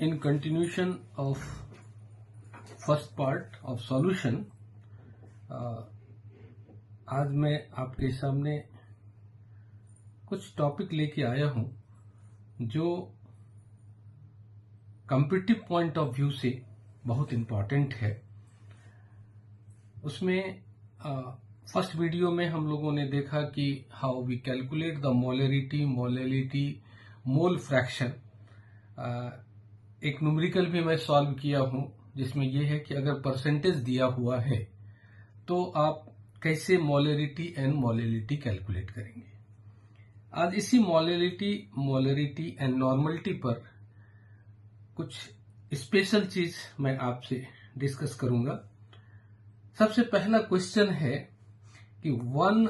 in continuation of first part of solution, आज मैं आपके सामने कुछ टॉपिक लेके आया हूं जो कॉम्पिटिटिव पॉइंट ऑफ व्यू से बहुत इम्पॉर्टेंट है। उसमें फर्स्ट वीडियो में हम लोगों ने देखा कि how we calculate the molarity, mole fraction. एक न्यूमेरिकल भी मैं सॉल्व किया हूं जिसमें यह है कि अगर परसेंटेज दिया हुआ है तो आप कैसे मोलैरिटी कैलकुलेट करेंगे। आज इसी मोलैरिटी एंड नॉर्मलिटी पर कुछ स्पेशल चीज मैं आपसे डिस्कस करूंगा। सबसे पहला क्वेश्चन है कि 1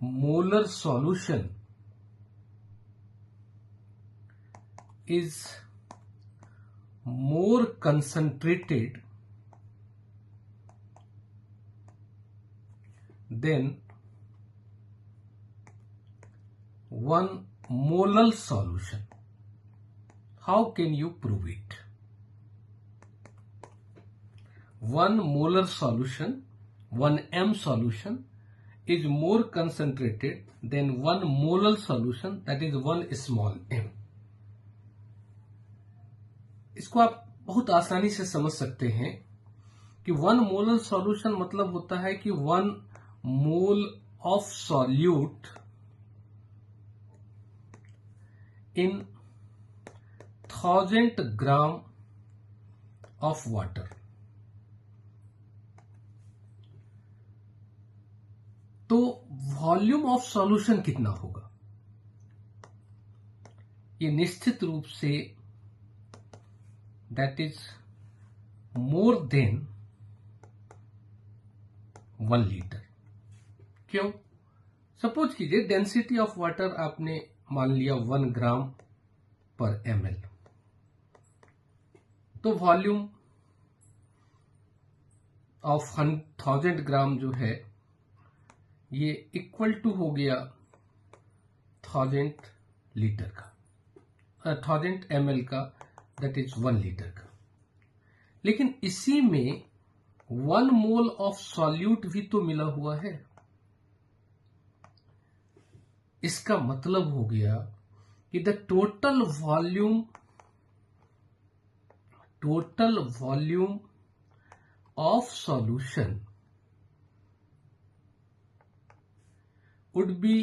molar solution is more concentrated than 1 molar solution. How can you prove it? 1 molar solution, 1m solution is more concentrated than 1 molar solution, that is 1 small m. इसको आप बहुत आसानी से समझ सकते हैं कि 1 मोलर सॉल्यूशन मतलब होता है कि 1 mole of solute in 1000 gram of water. तो वॉल्यूम ऑफ सॉल्यूशन कितना होगा, ये निश्चित रूप से that is more than 1 litre. क्यों? सपोज कीजिए डेंसिटी ऑफ वाटर आपने मान लिया 1 ग्राम पर ml, तो वॉल्यूम ऑफ 1000 ग्राम जो है ये इक्वल टू हो गया 1000 लीटर का, 1000 ml का, दैट इज 1 लीटर का। लेकिन इसी में 1 मोल ऑफ सॉल्यूट भी तो मिला हुआ है। इसका मतलब हो गया कि the total volume of solution would be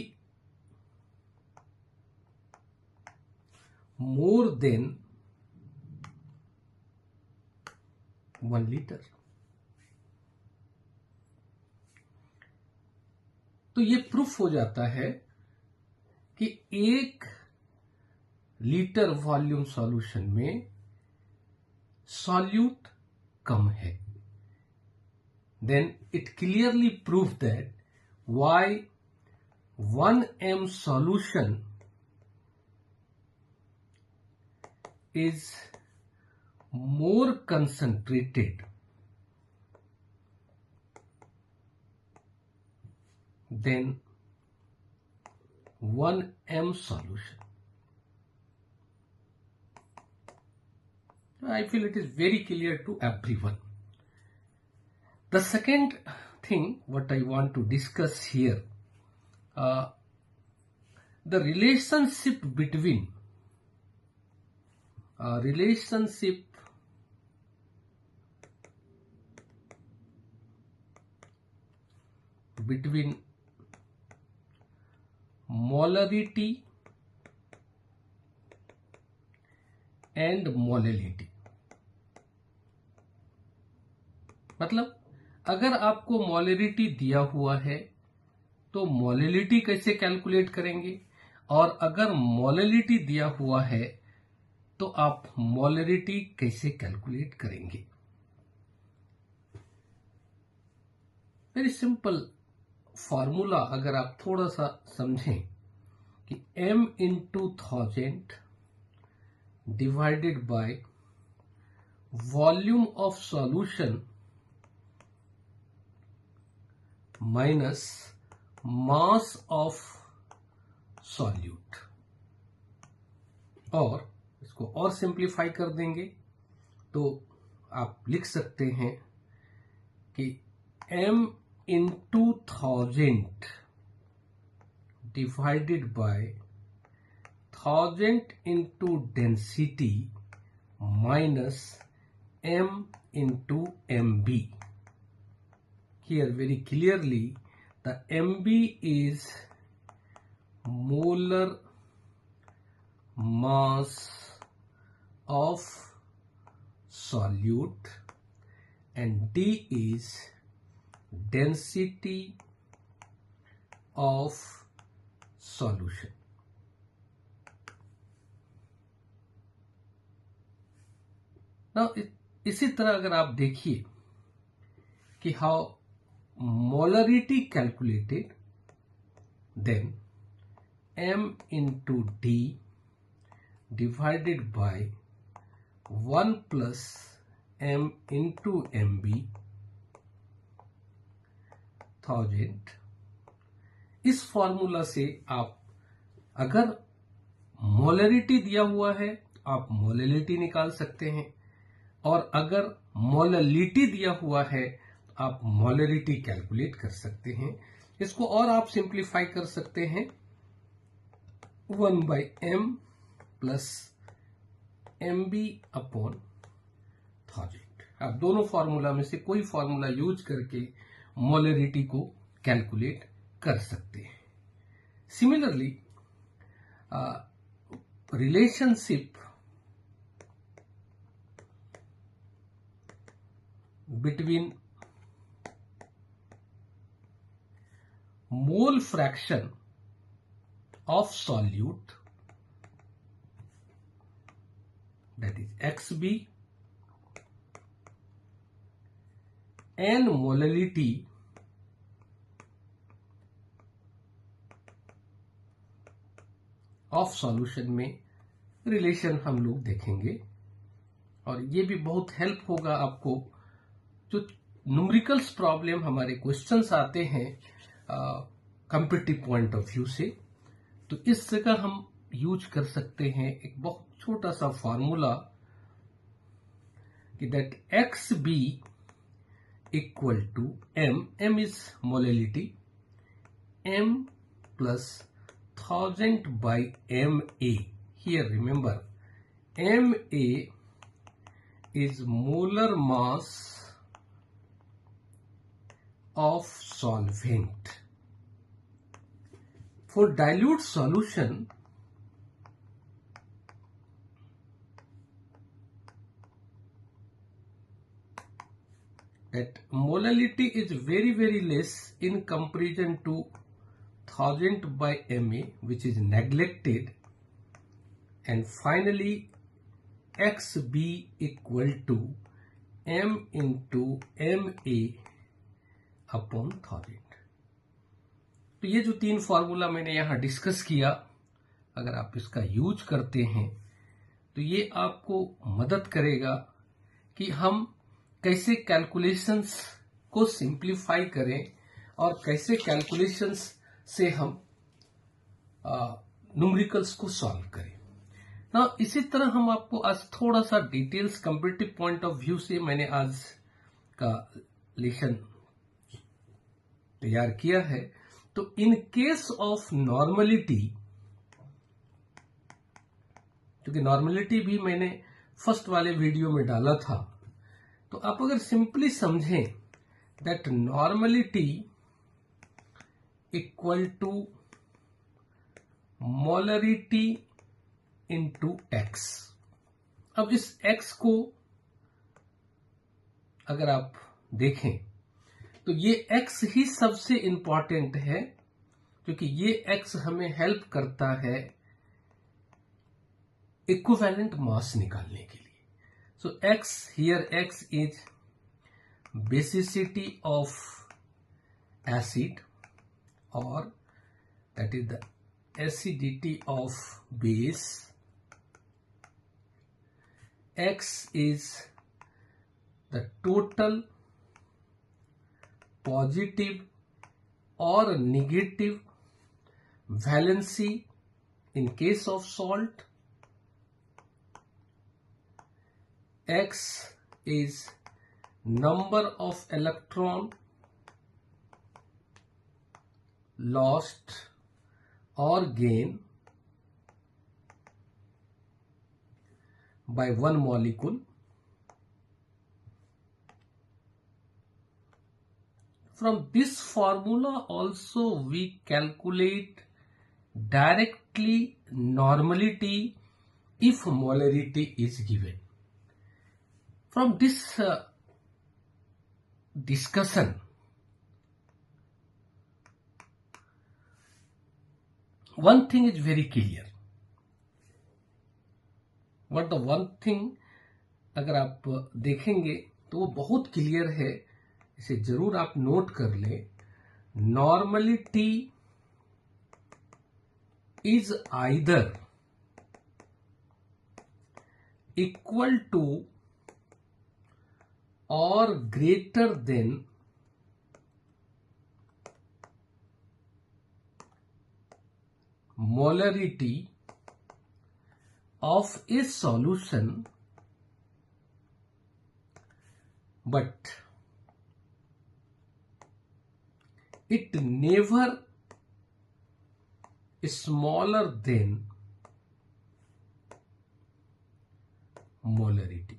more than 1 litre. तो ये प्रूफ हो जाता है कि 1 लीटर वॉल्यूम सॉल्यूशन में सॉल्यूट कम है। Then it clearly prove that why 1m सॉल्यूशन is more concentrated than 1m solution. I feel it is very clear to everyone. The second thing what I want to discuss here, the relationship between molarity and molality। मतलब अगर आपको molarity दिया हुआ है तो molality कैसे calculate करेंगे, और अगर मोलैलिटी दिया हुआ है तो आप मोलैरिटी कैसे कैलकुलेट करेंगे। वेरी सिंपल फॉर्मूला अगर आप थोड़ा सा समझें कि m into 1000 divided by volume of solution minus mass of solute, और इसको और सिंप्लीफाई कर देंगे तो आप लिख सकते हैं कि m into 1000 divided by 1000 into density minus m into mb. Here very clearly the mb is molar mass of solute and d is density of solution. Now इसी तरह अगर आप देखिए कि how molarity calculated, then m into d divided by 1 plus m into mb 1000. इस formula से आप अगर मोलरिटी दिया हुआ है आप मोलरिटी निकाल सकते हैं, और अगर मोललिटी दिया हुआ है तो आप मोलरिटी कैलकुलेट कर सकते हैं। इसको और आप सिंप्लीफाई कर सकते हैं 1/m प्लस mb अपॉन 1000। आप दोनों फॉर्मूला में से कोई फॉर्मूला यूज करके मोलरिटी को कैलकुलेट कर सकते हैं। Similarly relationship between mole fraction of solute, that is xb, and molality of solution में रिलेशन हम लोग देखेंगे, और ये भी बहुत हेल्प होगा आपको जो न्यूमेरिकल्स प्रॉब्लम हमारे क्वेश्चंस आते हैं कॉम्पिटिटिव पॉइंट ऑफ व्यू से, तो इस जगह हम यूज कर सकते हैं एक बहुत छोटा सा फॉर्मूला कि that x b equal to m is molality, m plus 1000 by ma. Here remember ma is molar mass of solvent. For dilute solution, that molality is very less in comparison to 1000 by ma, which is neglected, and finally xb equal to m into ma upon 1000। तो ये जो तीन formula मैंने यहां discuss किया, अगर आप इसका यूज करते हैं तो ये आपको मदद करेगा कि हम कैसे कैलकुलेशंस को सिंप्लीफाई करें और कैसे कैलकुलेशंस से हम न्यूमेरिकल्स को सॉल्व करें ना। इसी तरह हम आपको आज थोड़ा सा details comparative point of view से मैंने आज का लेसन तैयार किया है। तो इन केस ऑफ नॉर्मलिटी, क्योंकि नॉर्मलिटी भी मैंने फर्स्ट वाले वीडियो में डाला था, तो आप अगर सिंपली समझें that normality equal to molarity into x. अब इस एक्स को अगर आप देखें तो ये x ही सबसे इंपॉर्टेंट है, क्योंकि ये x हमें हेल्प करता है इक्विवेलेंट मास निकालने के लिए। So x here x is basicity of acid, और that is the acidity of base. x is the total positive or negative valency in case of salt, x is number of electron lost or gain by one molecule. From this formula also we calculate directly normality if molarity is given. From this discussion, one thing is very clear. What the one thing अगर आप देखेंगे तो वो बहुत clear है, इसे जरूर आप नोट कर लें. Normality is either equal to or greater than molarity of a solution, but it never smaller than molarity.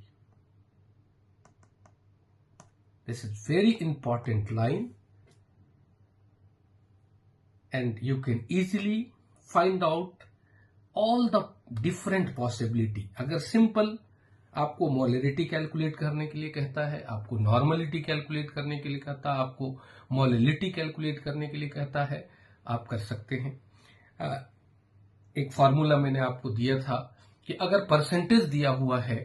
This is very important line, and you can easily find out all the different possibility. अगर simple आपको molarity calculate करने के लिए कहता है, आपको normality calculate करने के लिए कहता है, आपको मोलरिटी कैलकुलेट करने के लिए कहता है, आप कर सकते हैं. एक फार्मूला मैंने आपको दिया था कि अगर परसेंटेज दिया हुआ है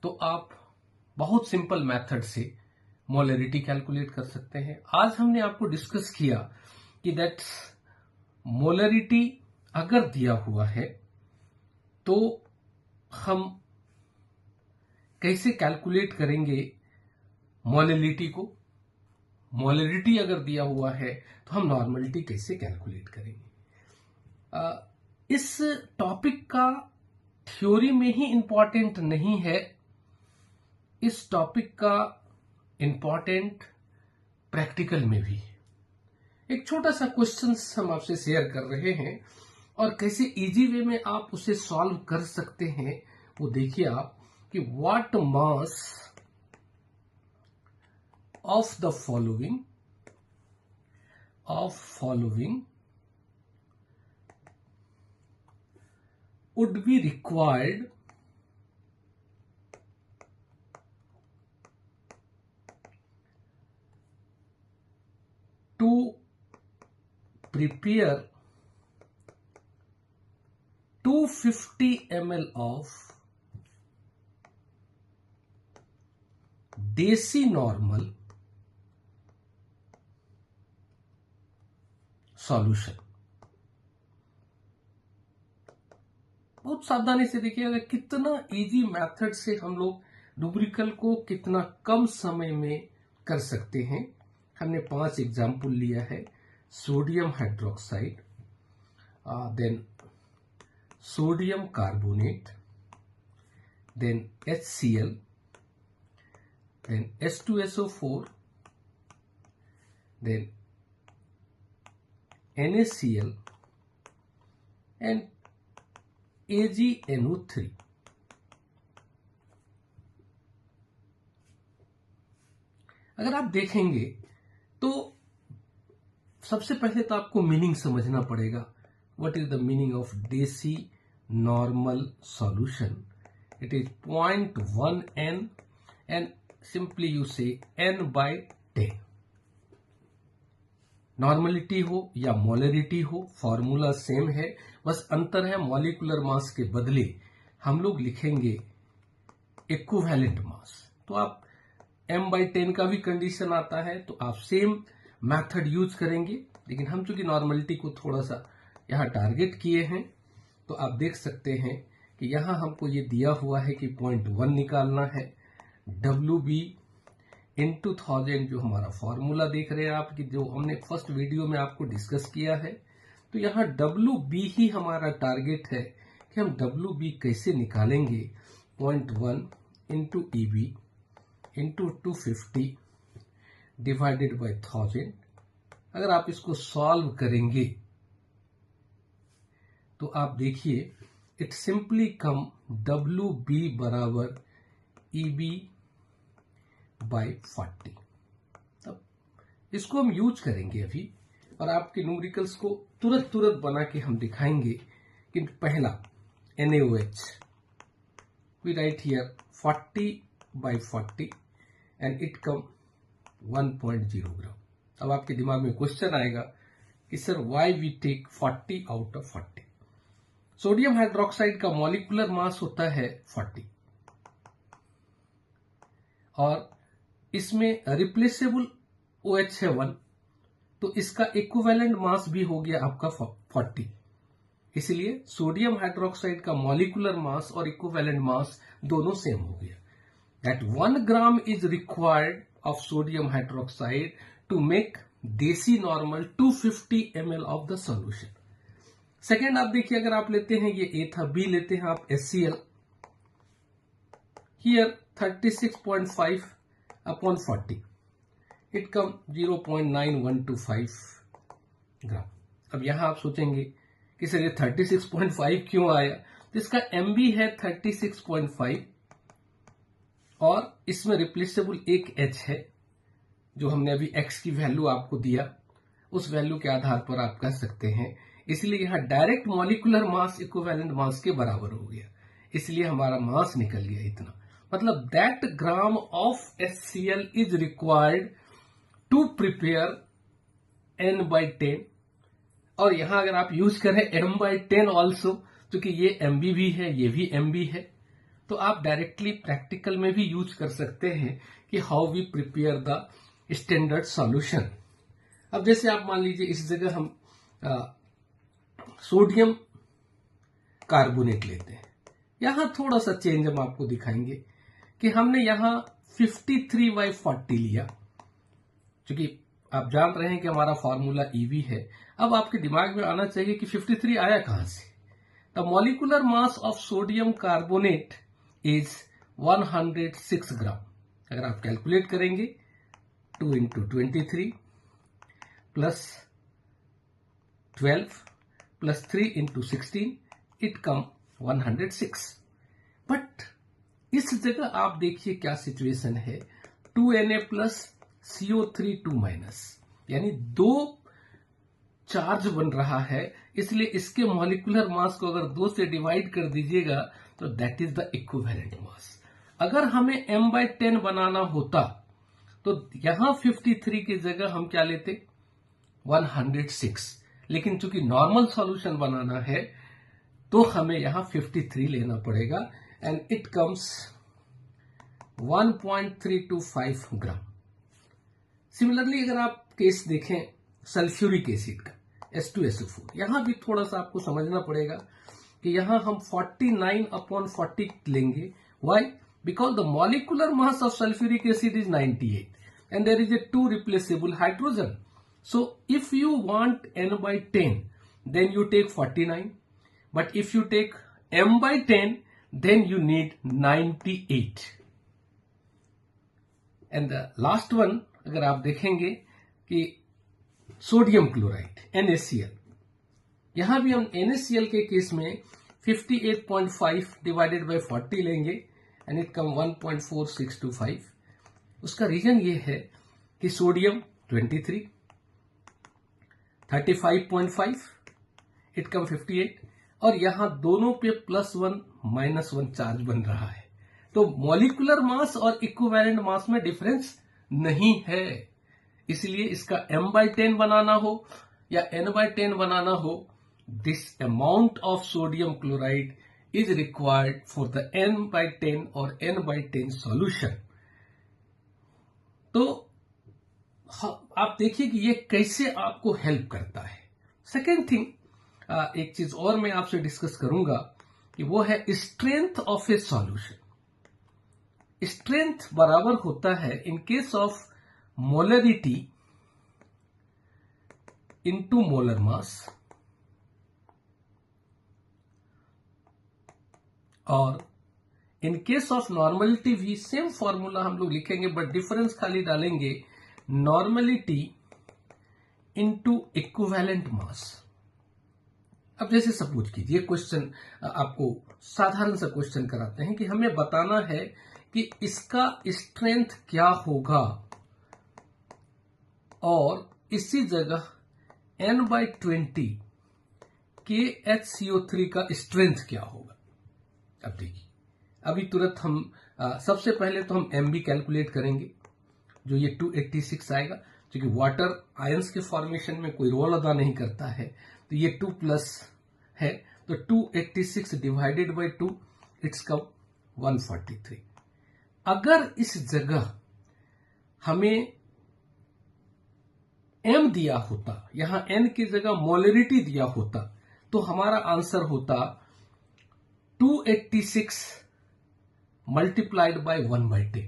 तो आप बहुत सिंपल मेथड से मोलरिटी कैलकुलेट कर सकते हैं. आज हमने आपको डिस्कस किया कि दैट मोलरिटी अगर दिया हुआ है तो हम कैसे कैलकुलेट करेंगे मोलरिटी को. मोलरिटी अगर दिया हुआ है तो हम नॉर्मलिटी कैसे कैलकुलेट करेंगे. इस टॉपिक का थ्योरी में ही इंपॉर्टेंट नहीं है, इस टॉपिक का इंपॉर्टेंट प्रैक्टिकल में भी. एक छोटा सा क्वेश्चन हम आपसे शेयर कर रहे हैं और कैसे इजी वे में आप उसे सॉल्व कर सकते हैं वो देखिए आप कि what mass of the following would be required to prepare 250 ml of देसी नॉर्मल सॉल्यूशन. बहुत सावधानी से देखिएगा कितना इजी मेथड से हम लोग न्यूमेरिकल को कितना कम समय में कर सकते हैं. हमने 5 एग्जाम्पल लिया है. Sodium hydroxide, then sodium carbonate, then HCl, then H2SO4, then NaCl and AgNO3. अगर आप देखेंगे तो सबसे पहले तो आपको मीनिंग समझना पड़ेगा. What is the meaning of decinormal solution? It is 0.1 N and simply you say N/10. Normality हो या मोलरिटी हो, फॉर्मूला सेम है, बस अंतर है मॉलिक्यूलर मास के बदले हम लोग लिखेंगे इक्विवेलेंट मास. तो आप M/10 का भी कंडीशन आता है तो आप सेम मेथड यूज करेंगे, लेकिन हम चूंकि नॉर्मलिटी को थोड़ा सा यहां टारगेट किए हैं तो आप देख सकते हैं कि यहां हमको ये दिया हुआ है कि 0.1 निकालना है. WB into 1000 जो हमारा फॉर्मूला देख रहे हैं आप कि जो हमने फर्स्ट वीडियो में आपको डिस्कस किया है, तो यहाँ WB ही हमारा टारगेट है कि हम WB कैसे निकालेंगे. 0.1 into EB into 250 divided by 1000। अगर आप इसको सॉल्व करेंगे तो आप देखिए इट सिंपली कम WB बराबर EB बाय 40। अब इसको हम यूज करेंगे अभी और आपके न्यूमेरिकल्स को तुरंत बना के हम दिखाएंगे कि पहला NaOH we write here 40 by 40 and it come 1.0 ग्राम। अब आपके दिमाग में क्वेश्चन आएगा कि sir why we take 40 out of 40। Sodium hydroxide का मॉलिक्यूलर मास होता है 40 और इसमें रिप्लेसेबल OH है 1, तो इसका इक्विवेलेंट मास भी हो गया आपका 40। इसलिए सोडियम हाइड्रोक्साइड का मॉलिक्यूलर मास और इक्विवेलेंट मास दोनों सेम हो गया। That 1 gram is required of sodium hydroxide to make decinormal 250 ml of the solution. Second आप देखिए, अगर आप लेते हैं ये A था, B लेते हैं आप HCl, here 36.5 upon 40 it come 0.9125 ग्राम। अब यहां आप सोचेंगे कि सर ये 36.5 क्यों आया, तो इसका MB है 36.5 और इसमें रिप्लेसेबल एक H है जो हमने अभी X की वैल्यू आपको दिया, उस वैल्यू के आधार पर आप कह सकते हैं, इसलिए यहां direct molecular mass equivalent mass के बराबर हो गया, इसलिए हमारा मास निकल गया इतना। मतलब that gram of HCl is required to prepare N/10। और यहां अगर आप यूज करें M/10 ऑल्सो, क्योंकि ये MB भी है ये भी MB है, तो आप डायरेक्टली प्रैक्टिकल में भी यूज कर सकते हैं कि how we prepare the standard solution. अब जैसे आप मान लीजिए इस जगह हम सोडियम कार्बोनेट लेते हैं, यहां थोड़ा सा चेंज हम आपको दिखाएंगे कि हमने यहां 53/40 लिया, क्योंकि आप जान रहे हैं कि हमारा फॉर्मूला EB है। अब आपके दिमाग में आना चाहिए कि 53 आया कहां से। The molecular mass of sodium carbonate is 106 ग्राम। अगर आप कैलकुलेट करेंगे 2 into 23 plus 12 plus 3 into 16 it come 106। But इस जगह आप देखिए क्या सिचुएशन है, 2Na प्लस CO3 2 माइनस, यानी 2 चार्ज बन रहा है, इसलिए इसके मॉलिक्यूलर मास को अगर 2 से डिवाइड कर दीजिएगा तो that is the equivalent mass. अगर हमें M/10 बनाना होता तो यहां 53 की जगह हम क्या लेते 106, लेकिन चूंकि नॉर्मल सॉल्यूशन बनाना है तो हमें यहां 53 लेना पड़ेगा and it comes 1.325 gram. Similarly अगर आप केस देखें सल्फ्यूरिक एसिड का H2SO4, यहां भी थोड़ा सा आपको समझना पड़ेगा कि यहां हम 49/40 लेंगे। Why? Because the molecular mass of sulphuric acid is 98 and there is a 2 replaceable hydrogen. So if you want N/10 then you take 49, but if you take M/10 then you need 98. And the last one अगर आप देखेंगे कि sodium chloride NaCl, यहां भी हम NaCl के case में 58.5 divided by 40 लेंगे एंड इट कम 1.4625। उसका रीजन ये है कि सोडियम 23, 35.5 इट कम 58 और यहां दोनों पे +1 -1 चार्ज बन रहा है, तो मॉलिक्यूलर मास और इक्विवेलेंट मास में डिफरेंस नहीं है। इसलिए इसका M/10 बनाना हो या N/10 बनाना हो, this amount of sodium chloride is required for the N/10 और N/10 सॉल्यूशन। तो आप देखिए कि ये कैसे आपको हेल्प करता है। सेकेंड थिंग, एक चीज और मैं आपसे डिस्कस करूंगा कि वो है strength of A solution. Strength बराबर होता है in case of molarity into molar mass और इन केस ऑफ नॉर्मलिटी भी सेम फॉर्मूला हम लोग लिखेंगे, बट डिफरेंस खाली डालेंगे नॉर्मलिटी इनटू इक्विवेलेंट मास। अब जैसे सपोज कीजिए क्वेश्चन, आपको साधारण सा क्वेश्चन कराते हैं कि हमें बताना है कि इसका स्ट्रेंथ क्या होगा और इसी जगह N/20 KHCO3 का स्ट्रेंथ क्या होगा। अब देखिए, अभी तुरंत हम सबसे पहले तो हम MB कैलकुलेट करेंगे, जो ये 286 आएगा, क्योंकि वाटर आयंस के फॉर्मेशन में कोई रोल अदा नहीं करता है, तो ये 2 प्लस है, तो 286 डिवाइडेड बाई 2 इट्स कम 143। अगर इस जगह हमें M दिया होता, यहां N की जगह मोलरिटी दिया होता, तो हमारा आंसर होता 286 मल्टीप्लाइड बाय 1/10।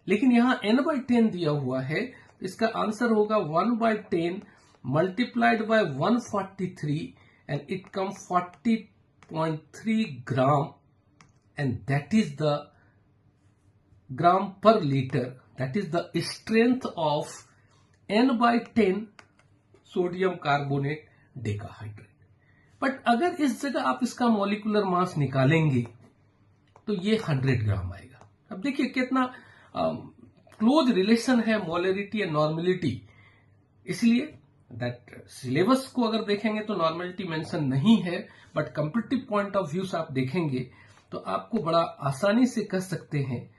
लेकिन यहां N/10 दिया हुआ है, तो इसका आंसर होगा 1/10 multiplied by 143 and it come 40.3 gram, and that is the gram per litre, that is the strength of N/10 sodium carbonate decahydrate. But अगर इस जगह आप इसका मॉलिक्यूलर मास निकालेंगे तो ये 100 ग्राम आएगा। अब देखिए कितना क्लोज रिलेशन है मोलरिटी एंड नॉर्मलिटी। इसलिए दैट सिलेबस को अगर देखेंगे तो नॉर्मलिटी मेंशन नहीं है, but comparative point of view से आप देखेंगे तो आपको बड़ा आसानी से कह सकते हैं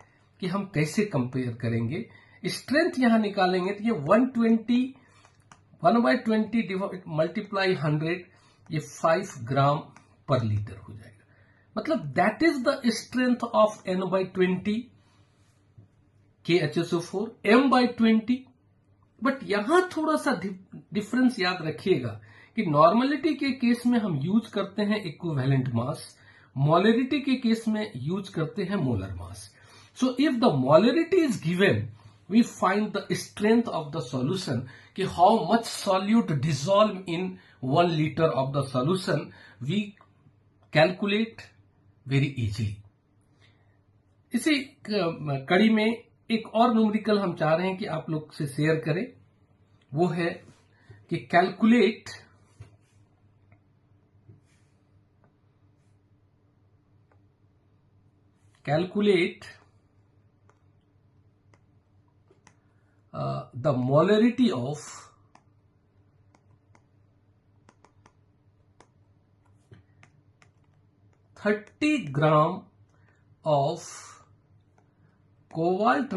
कि हम कैसे कंपेयर करेंगे। स्ट्रेंथ यहां निकालेंगे तो ये 1/20 मल्टीप्लाई 100, ये 5 ग्राम पर लीटर हो जाएगा। मतलब that is the strength of N/20 KHSO4 M/20। But यहां थोड़ा सा डिफरेंस याद रखिएगा कि नॉर्मलिटी के केस में हम यूज करते हैं इक्विवेलेंट मास, मोलरिटी के केस में यूज करते हैं molar mass. So if the molarity is given, we find the strength of the solution, कि how much solute dissolve in 1 liter of the solution, we calculate very easily। इसी कड़ी में एक और न्यूमेरिकल हम चाह रहे हैं कि आप लोग से शेयर करें, वो है कि calculate the molarity of (30 gram of cobalt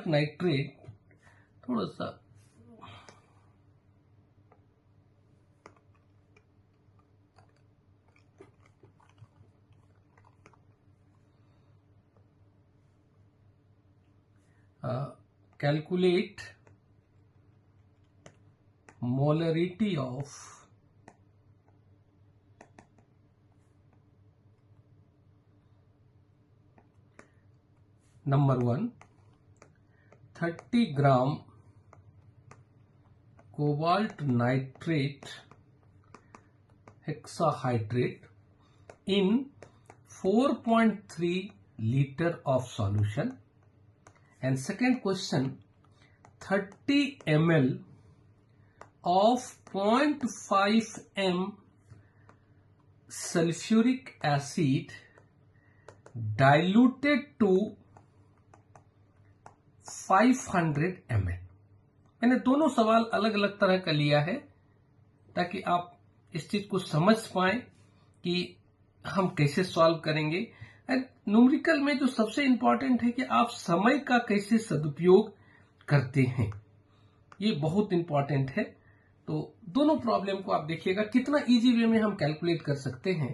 nitrate थोड़ा सा calculate molarity of number 1 30 gram cobalt nitrate hexahydrate in 4.3 liter of solution, and second question 30 ml of 0.5 m sulfuric acid diluted to 500 ml। मैंने दोनों सवाल अलग अलग तरह का लिया है ताकि आप इस चीज को समझ पाएं कि हम कैसे सॉल्व करेंगे। एंड न्यूमेरिकल में जो सबसे इंपॉर्टेंट है कि आप समय का कैसे सदुपयोग करते हैं, ये बहुत इंपॉर्टेंट है। तो दोनों प्रॉब्लम को आप देखिएगा कितना इजी वे में हम कैलकुलेट कर सकते हैं।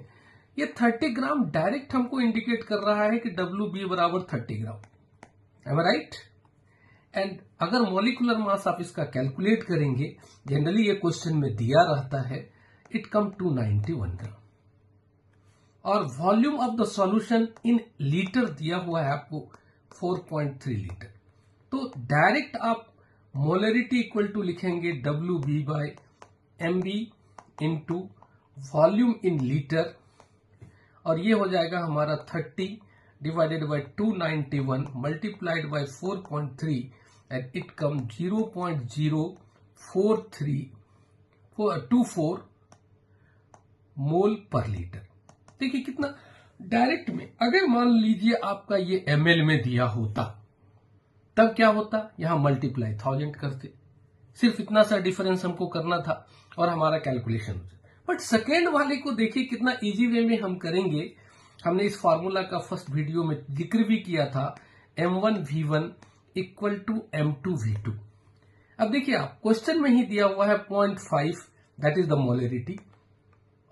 ये 30 ग्राम डायरेक्ट हमको इंडिकेट कर रहा है कि WB बराबर 30 ग्राम, एम आई राइट। एंड अगर मॉलिक्यूलर मास आप इसका कैलकुलेट करेंगे, जनरली ये क्वेश्चन में दिया रहता है, इट कम टू 91 ग्राम। और volume of the solution in litre दिया हुआ है आपको 4.3 लीटर। तो डायरेक्ट आप मोलरिटी इक्वल टू लिखेंगे WB by MB into volume in litre, और ये हो जाएगा हमारा 30 divided by 291 multiplied by 4.3 and it come 0.04324 mole per litre. देखिए कितना डायरेक्ट में, अगर मान लीजिए आपका ये ml में दिया होता तब क्या होता, यहां मल्टीप्लाई 1000 करते, सिर्फ इतना सा डिफरेंस हमको करना था और हमारा कैलकुलेशन हो जाए। बट सेकेंड वाले को देखिए कितना इजी वे में हम करेंगे। हमने इस फार्मूला का फर्स्ट वीडियो में जिक्र भी किया था, M1V1 इक्वल टू M2V2। अब देखिए आप क्वेश्चन में ही दिया हुआ है 0.5 दैट इज द मोलरिटी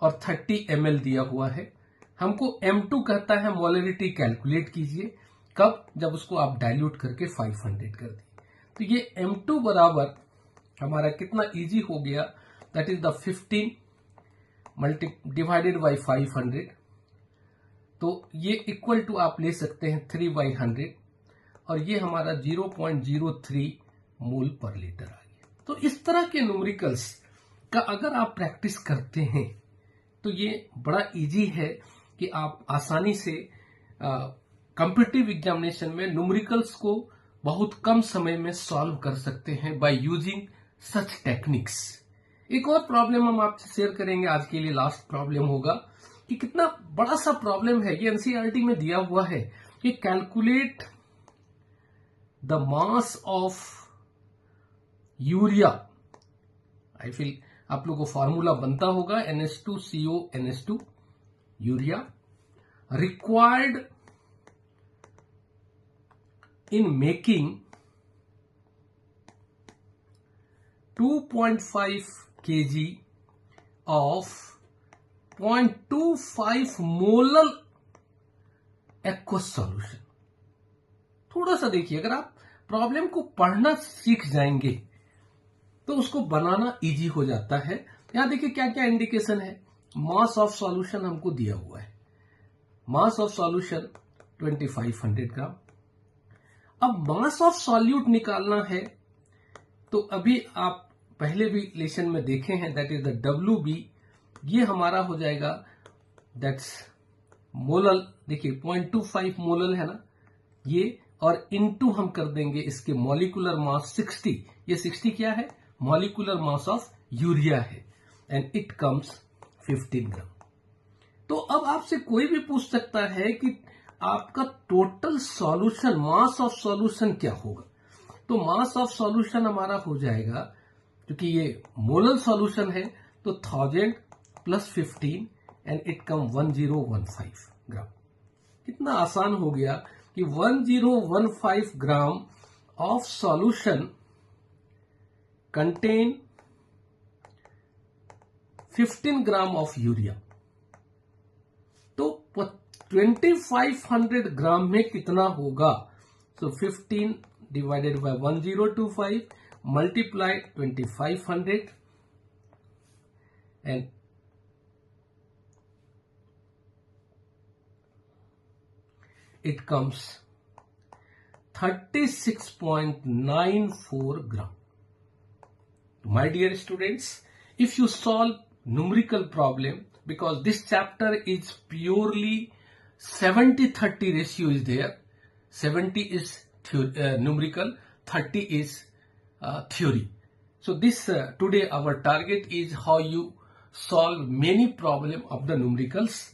और 30 ml दिया हुआ है। हमको M2 कहता है मोलरिटी कैलकुलेट कीजिए, कब, जब उसको आप डाइल्यूट करके 500 कर दिए। तो ये M2 बराबर हमारा कितना इजी हो गया, that is the 15 divided by 500। तो ये इक्वल टू आप ले सकते हैं 3/100 और ये हमारा 0.03 मोल पर लीटर आ गया। तो इस तरह के न्यूमेरिकल्स का अगर आप प्रैक्टिस करते हैं तो ये बड़ा इजी है कि आप आसानी से कॉम्पिटिटिव एग्जामिनेशन में न्यूमेरिकल्स को बहुत कम समय में सॉल्व कर सकते हैं बाय यूजिंग सच टेक्निक्स। एक और प्रॉब्लम हम आपसे शेयर करेंगे, आज के लिए लास्ट प्रॉब्लम होगा कि कितना बड़ा सा प्रॉब्लम है, ये एनसीईआरटी में दिया हुआ है कि calculate the mass of urea. I feel आप लोगों को फॉर्मूला बनता होगा NH2CO NH2 urea required in making 2.5 kg of 0.25 molar aqueous solution. थोड़ा सा देखिए, अगर आप प्रॉब्लम को पढ़ना सीख जाएंगे तो उसको बनाना इजी हो जाता है। यहां देखिए क्या क्या इंडिकेशन है। मास ऑफ सॉल्यूशन हमको दिया हुआ है, मास ऑफ सॉल्यूशन 2500 ग्राम। अब मास ऑफ सॉल्यूट निकालना है तो अभी आप पहले भी लेसन में देखे हैं, दैट इज द WB। ये हमारा हो जाएगा दैट्स मोलल, देखिए 0.25 मोलल है ना ये, और इनटू हम कर देंगे इसके मॉलिक्यूलर मास 60। ये 60 क्या है, मॉलिक्यूलर मास ऑफ यूरिया है, एंड इट कम्स 15 ग्राम। तो अब आपसे कोई भी पूछ सकता है कि आपका total solution, mass of solution क्या होगा। तो मास ऑफ सॉल्यूशन हमारा हो जाएगा, क्योंकि ये मोलर सॉल्यूशन है, तो 1000 प्लस 15 एंड इट कम 1015 ग्राम। कितना आसान हो गया कि 1015 gram of solution contain 15 gram of urea. तो 2500 ग्राम में कितना होगा, सो 15 divided by 1025 multiply 2500 and it comes 36.94 gram. My dear students, if you solve numerical problem, because this chapter is purely 70-30 ratio is there, 70 is numerical, 30 is theory. So this today our target is how you solve many problem of the numericals.